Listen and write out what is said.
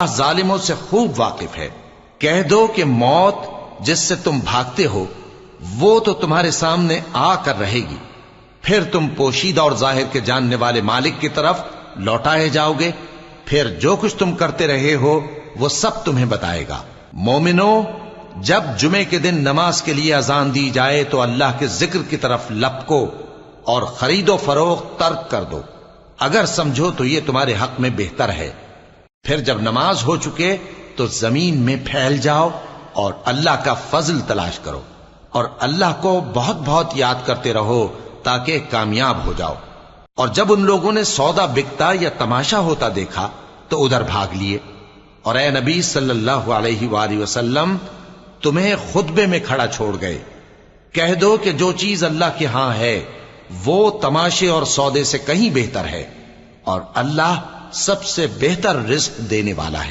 ظالموں سے خوب واقف ہے۔ کہہ دو کہ موت جس سے تم بھاگتے ہو وہ تو تمہارے سامنے آ کر رہے گی، پھر تم پوشیدہ اور ظاہر کے جاننے والے مالک کی طرف لوٹائے جاؤ گے، پھر جو کچھ تم کرتے رہے ہو وہ سب تمہیں بتائے گا۔ مومنو، جب جمعے کے دن نماز کے لیے اذان دی جائے تو اللہ کے ذکر کی طرف لپکو اور خرید و فروخت ترک کر دو، اگر سمجھو تو یہ تمہارے حق میں بہتر ہے۔ پھر جب نماز ہو چکے تو زمین میں پھیل جاؤ اور اللہ کا فضل تلاش کرو، اور اللہ کو بہت بہت یاد کرتے رہو تاکہ کامیاب ہو جاؤ۔ اور جب ان لوگوں نے سودا بکتا یا تماشا ہوتا دیکھا تو ادھر بھاگ لیے، اور اے نبی صلی اللہ علیہ وآلہ وسلم تمہیں خطبے میں کھڑا چھوڑ گئے۔ کہہ دو کہ جو چیز اللہ کے ہاں ہے وہ تماشے اور سودے سے کہیں بہتر ہے، اور اللہ سب سے بہتر رزق دینے والا ہے۔